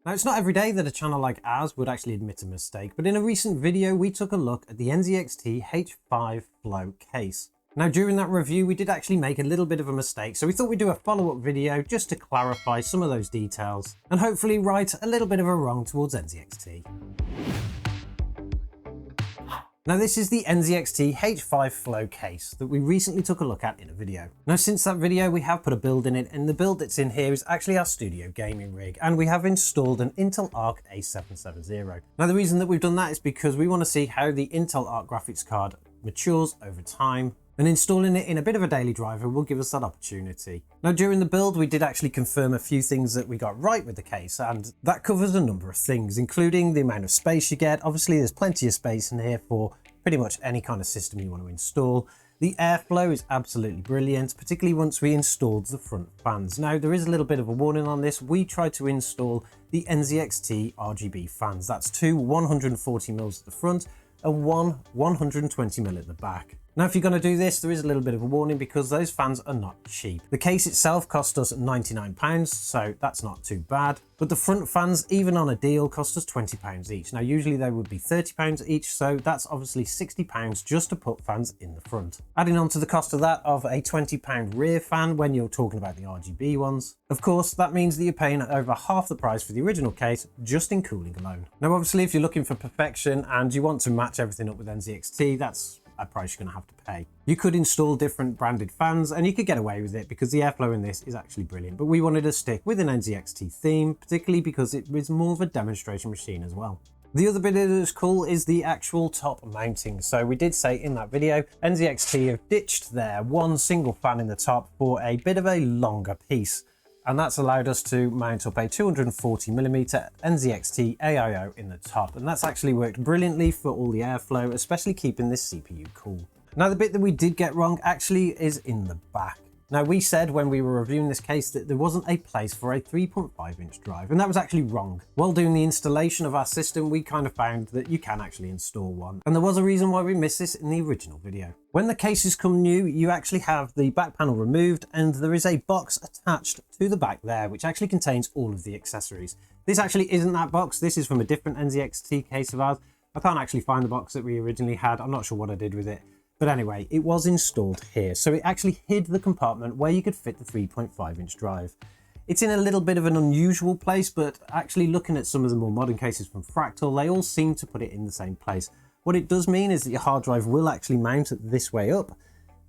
Now, it's not every day that a channel like ours would actually admit a mistake, but in a recent video, we took a look at the NZXT H5 Flow Case. Now, during that review, we did actually make a little bit of a mistake, so we thought we'd do a follow-up video just to clarify some of those details and hopefully right a little bit of a wrong towards NZXT. Now, this is the NZXT H5 Flow Case that we recently took a look at in a video. Now, since that video, we have put a build in it, and the build that's in here is actually our studio gaming rig, and we have installed an Intel Arc A770. Now, the reason that we've done that is because we want to see how the Intel Arc graphics card matures over time, and installing it in a bit of a daily driver will give us that opportunity. Now, during the build, we did actually confirm a few things that we got right with the case, and that covers a number of things, including the amount of space you get. Obviously, there's plenty of space in here for pretty much any kind of system you want to install. The airflow is absolutely brilliant, particularly once we installed the front fans. Now, there is a little bit of a warning on this. We tried to install the NZXT RGB fans. That's two 140mm at the front and one 120mm at the back. Now, if you're going to do this, there is a little bit of a warning because those fans are not cheap. The case itself cost us £99, so that's not too bad. But the front fans, even on a deal, cost us £20 each. Now, usually they would be £30 each, so that's obviously £60 just to put fans in the front. Adding on to the cost of that of a £20 rear fan when you're talking about the RGB ones. Of course, that means that you're paying over half the price for the original case just in cooling alone. Now, obviously, if you're looking for perfection and you want to match everything up with NZXT, that's a price you're going to have to pay. You could install different branded fans and you could get away with it because the airflow in this is actually brilliant, but we wanted to stick with an NZXT theme, particularly because it was more of a demonstration machine as well. The other bit that is cool is the actual top mounting. So we did say in that video, NZXT have ditched their one single fan in the top for a bit of a longer piece. And that's allowed us to mount up a 240mm NZXT AIO in the top. And that's actually worked brilliantly for all the airflow, especially keeping this CPU cool. Now, the bit that we did get wrong actually is in the back. Now, we said when we were reviewing this case that there wasn't a place for a 3.5-inch drive, and that was actually wrong. While doing the installation of our system, we kind of found that you can actually install one, and there was a reason why we missed this in the original video. When the cases come new, you actually have the back panel removed, and there is a box attached to the back there, which actually contains all of the accessories. This actually isn't that box. This is from a different NZXT case of ours. I can't actually find the box that we originally had. I'm not sure what I did with it. But anyway, it was installed here, so it actually hid the compartment where you could fit the 3.5-inch drive. It's in a little bit of an unusual place, but actually looking at some of the more modern cases from Fractal, they all seem to put it in the same place. What it does mean is that your hard drive will actually mount this way up,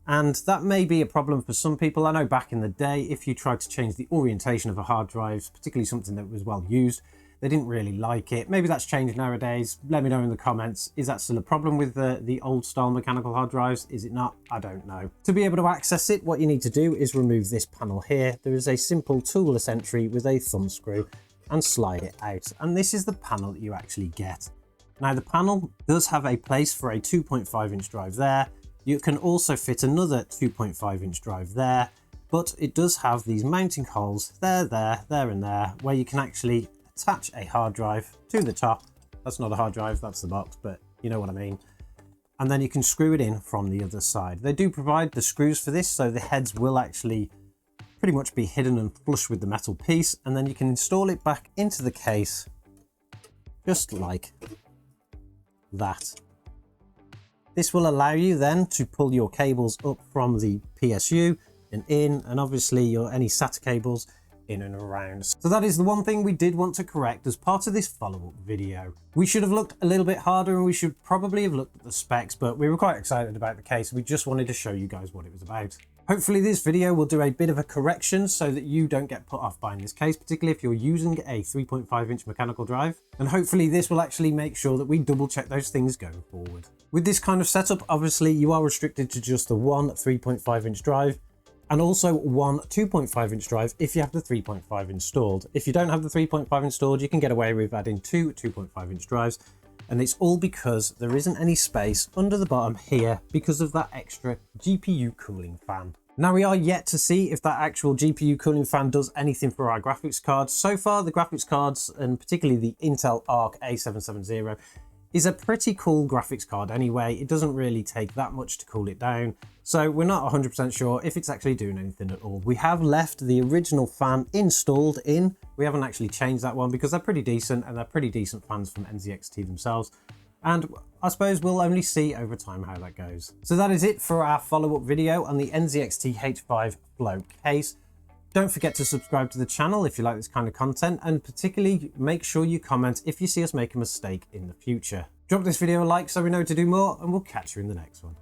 and that may be a problem for some people. I know back in the day, if you tried to change the orientation of a hard drive, particularly something that was well used, they didn't really like it. Maybe that's changed nowadays. Let me know in the comments. Is that still a problem with the old style mechanical hard drives? Is it not? I don't know. To be able to access it, what you need to do is remove this panel here. There is a simple toolless entry with a thumb screw and slide it out. And this is the panel that you actually get. Now, the panel does have a place for a 2.5-inch drive there. You can also fit another 2.5-inch drive there, but it does have these mounting holes there, and there, where you can actually attach a hard drive to the top. That's not a hard drive, that's the box, but you know what I mean. And then you can screw it in from the other side. They do provide the screws for this, so the heads will actually pretty much be hidden and flush with the metal piece, and then you can install it back into the case just like that. This will allow you then to pull your cables up from the PSU and in, and obviously any SATA cables in and around. So that is the one thing we did want to correct as part of this follow-up video. We should have looked a little bit harder and we should probably have looked at the specs, but we were quite excited about the case. We just wanted to show you guys what it was about. Hopefully this video will do a bit of a correction so that you don't get put off buying this case, particularly if you're using a 3.5-inch mechanical drive. And hopefully this will actually make sure that we double check those things going forward. With this kind of setup, obviously you are restricted to just the one 3.5-inch drive, and also one 2.5-inch drive if you have the 3.5 installed. If you don't have the 3.5 installed, you can get away with adding two 2.5-inch drives, and it's all because there isn't any space under the bottom here because of that extra GPU cooling fan. Now, we are yet to see if that actual GPU cooling fan does anything for our graphics cards. So far, the graphics cards, and particularly the Intel Arc A770, is a pretty cool graphics card anyway. It doesn't really take that much to cool it down, so we're not 100% sure if it's actually doing anything at all. We have left the original fan installed in. We haven't actually changed that one because they're pretty decent, and they're pretty decent fans from NZXT themselves. And I suppose we'll only see over time how that goes. So that is it for our follow-up video on the NZXT H5 Flow Case. Don't forget to subscribe to the channel if you like this kind of content, and particularly make sure you comment if you see us make a mistake in the future. Drop this video a like so we know to do more, and we'll catch you in the next one.